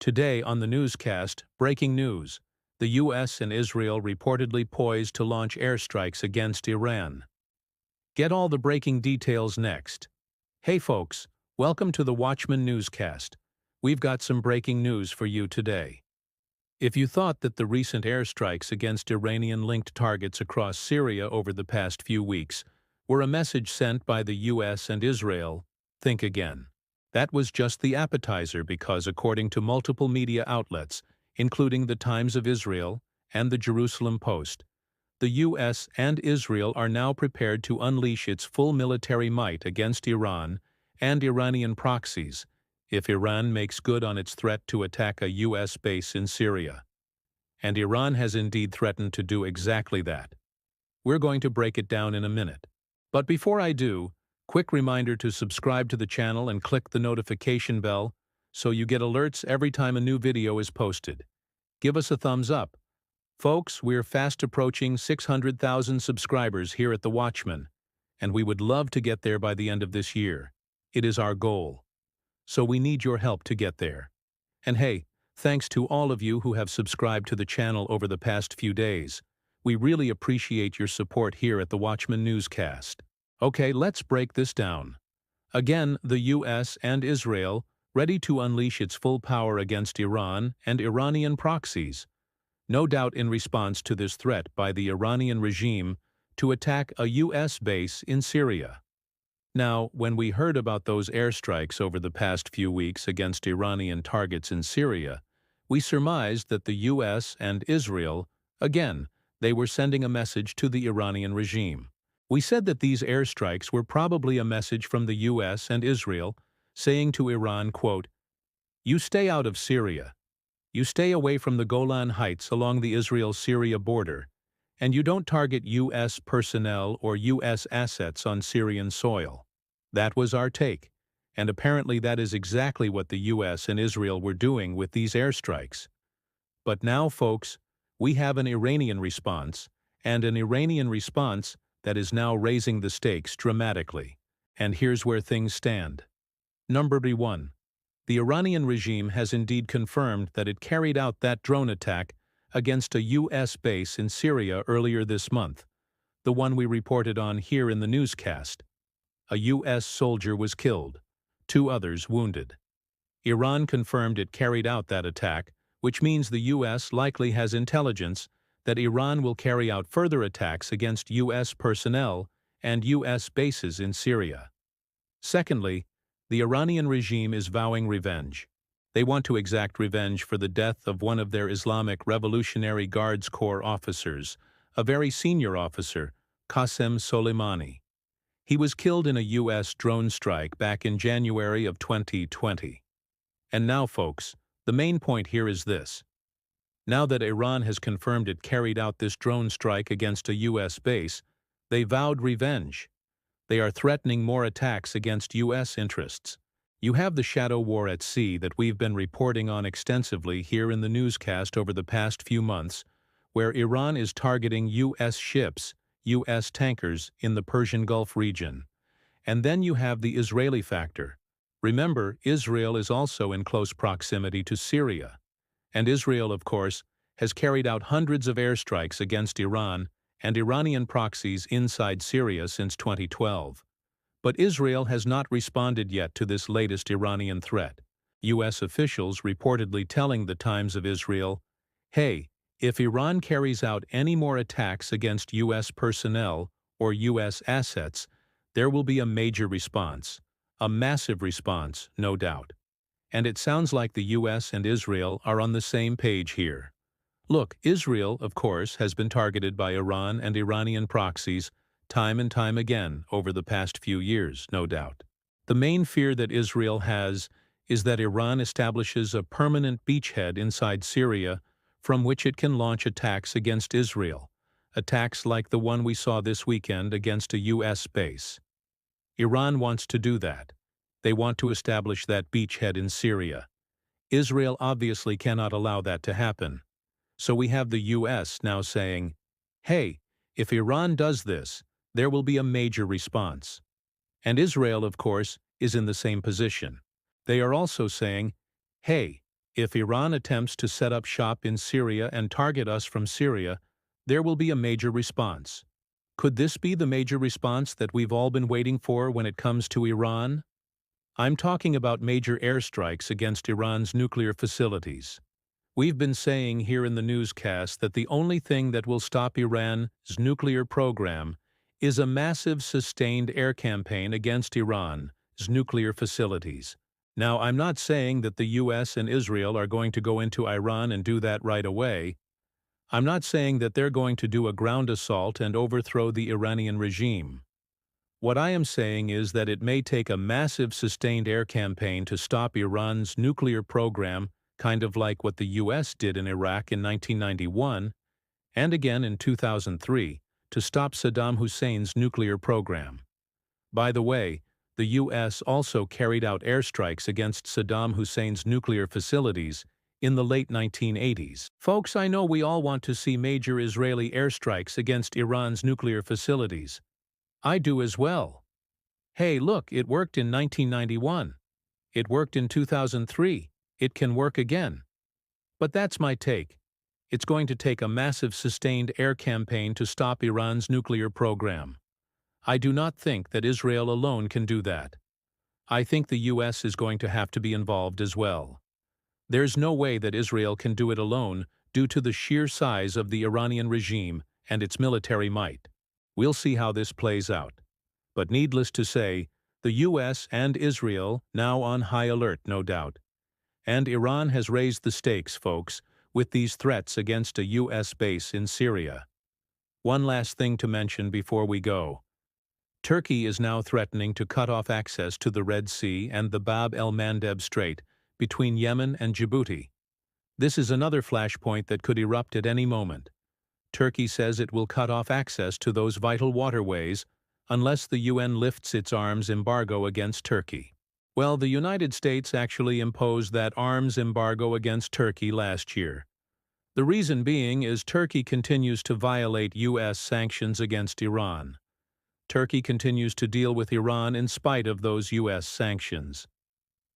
Today on the newscast, breaking news. The U.S. and Israel reportedly poised to launch airstrikes against Iran. Get all the breaking details next. Hey folks, welcome to the Watchman newscast. We've got some breaking news for you today. If you thought that the recent airstrikes against Iranian-linked targets across Syria over the past few weeks were a message sent by the U.S. and Israel, think again. That was just the appetizer because, according to multiple media outlets, including the Times of Israel and the Jerusalem Post, the U.S. and Israel are now prepared to unleash its full military might against Iran and Iranian proxies if Iran makes good on its threat to attack a U.S. base in Syria. And Iran has indeed threatened to do exactly that. We're going to break it down in a minute. But before I do, quick reminder to subscribe to the channel and click the notification bell so you get alerts every time a new video is posted. Give us a thumbs up. Folks, we're fast approaching 600,000 subscribers here at The Watchman, and we would love to get there by the end of this year. It is our goal. So we need your help to get there. And hey, thanks to all of you who have subscribed to the channel over the past few days. We really appreciate your support here at The Watchman newscast. Okay, let's break this down. Again, the U.S. and Israel ready to unleash its full power against Iran and Iranian proxies, no doubt in response to this threat by the Iranian regime to attack a U.S. base in Syria. Now, when we heard about those airstrikes over the past few weeks against Iranian targets in Syria, we surmised that the U.S. and Israel, again, they were sending a message to the Iranian regime. We said that these airstrikes were probably a message from the U.S. and Israel saying to Iran, quote, "You stay out of Syria. You stay away from the Golan Heights along the Israel-Syria border, and you don't target U.S. personnel or U.S. assets on Syrian soil." That was our take, and apparently that is exactly what the U.S. and Israel were doing with these airstrikes. But now, folks, we have an Iranian response, and an Iranian response that is now raising the stakes dramatically. And here's where things stand. Number 1. The Iranian regime has indeed confirmed that it carried out that drone attack against a U.S. base in Syria earlier this month, the one we reported on here in the newscast. A U.S. soldier was killed, 2 others wounded. Iran confirmed it carried out that attack, which means the U.S. likely has intelligence that Iran will carry out further attacks against U.S. personnel and U.S. bases in Syria. Secondly, the Iranian regime is vowing revenge. They want to exact revenge for the death of one of their Islamic Revolutionary Guards Corps officers, a very senior officer, Qasem Soleimani. He was killed in a U.S. drone strike back in January of 2020. And now, folks, the main point here is this. Now that Iran has confirmed it carried out this drone strike against a U.S. base, they vowed revenge. They are threatening more attacks against U.S. interests. You have the shadow war at sea that we've been reporting on extensively here in the newscast over the past few months, where Iran is targeting U.S. ships, U.S. tankers in the Persian Gulf region. And then you have the Israeli factor. Remember, Israel is also in close proximity to Syria. And Israel, of course, has carried out hundreds of airstrikes against Iran and Iranian proxies inside Syria since 2012. But Israel has not responded yet to this latest Iranian threat. U.S. officials reportedly telling the Times of Israel, "Hey, if Iran carries out any more attacks against U.S. personnel or U.S. assets, there will be a major response, a massive response, no doubt." And it sounds like the U.S. and Israel are on the same page here. Look, Israel, of course, has been targeted by Iran and Iranian proxies time and time again over the past few years, no doubt. The main fear that Israel has is that Iran establishes a permanent beachhead inside Syria from which it can launch attacks against Israel, attacks like the one we saw this weekend against a U.S. base. Iran wants to do that. They want to establish that beachhead in Syria. Israel obviously cannot allow that to happen. So we have the U.S. now saying, hey, if Iran does this, there will be a major response. And Israel, of course, is in the same position. They are also saying, hey, If Iran attempts to set up shop in Syria and target us from Syria, there will be a major response. Could this be the major response that we've all been waiting for when it comes to Iran? I'm talking about major airstrikes against Iran's nuclear facilities. We've been saying here in the newscast that the only thing that will stop Iran's nuclear program is a massive sustained air campaign against Iran's nuclear facilities. Now, I'm not saying that the US and Israel are going to go into Iran and do that right away. I'm not saying that they're going to do a ground assault and overthrow the Iranian regime. What I am saying is that it may take a massive sustained air campaign to stop Iran's nuclear program, kind of like what the US did in Iraq in 1991, and again in 2003, to stop Saddam Hussein's nuclear program. By the way, the US also carried out airstrikes against Saddam Hussein's nuclear facilities in the late 1980s. Folks, I know we all want to see major Israeli airstrikes against Iran's nuclear facilities. I do as well. Hey, look, it worked in 1991. It worked in 2003. It can work again. But that's my take. It's going to take a massive sustained air campaign to stop Iran's nuclear program. I do not think that Israel alone can do that. I think the US is going to have to be involved as well. There's no way that Israel can do it alone due to the sheer size of the Iranian regime and its military might. We'll see how this plays out. But needless to say, the US and Israel now on high alert, no doubt. And Iran has raised the stakes, folks, with these threats against a US base in Syria. One last thing to mention before we go. Turkey is now threatening to cut off access to the Red Sea and the Bab el-Mandeb Strait between Yemen and Djibouti. This is another flashpoint that could erupt at any moment. Turkey says it will cut off access to those vital waterways unless the UN lifts its arms embargo against Turkey. Well, the United States actually imposed that arms embargo against Turkey last year. The reason being is Turkey continues to violate US sanctions against Iran. Turkey continues to deal with Iran in spite of those US sanctions.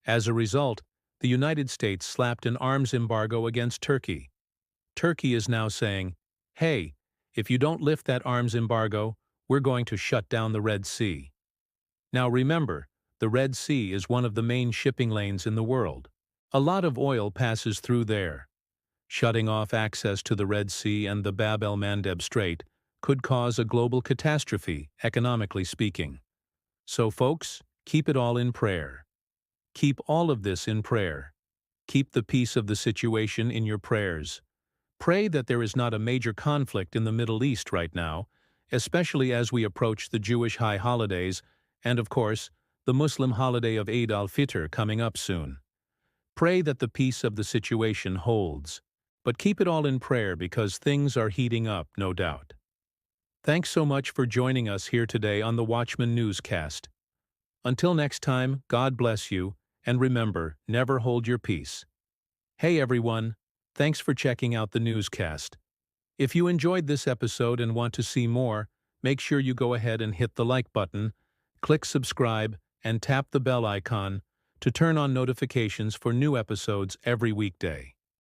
As a result, the United States slapped an arms embargo against Turkey. Turkey is now saying, hey, if you don't lift that arms embargo, we're going to shut down the Red Sea. Now remember, the Red Sea is one of the main shipping lanes in the world. A lot of oil passes through there. Shutting off access to the Red Sea and the Bab el-Mandeb Strait could cause a global catastrophe, economically speaking. So folks, keep it all in prayer. Keep all of this in prayer. Keep the peace of the situation in your prayers. Pray that there is not a major conflict in the Middle East right now, especially as we approach the Jewish high holidays and, of course, the Muslim holiday of Eid al-Fitr coming up soon. Pray that the peace of the situation holds, but keep it all in prayer because things are heating up, no doubt. Thanks so much for joining us here today on the Watchman Newscast. Until next time, God bless you, and remember, never hold your peace. Hey everyone, thanks for checking out the newscast. If you enjoyed this episode and want to see more, make sure you go ahead and hit the like button, click subscribe, and tap the bell icon to turn on notifications for new episodes every weekday.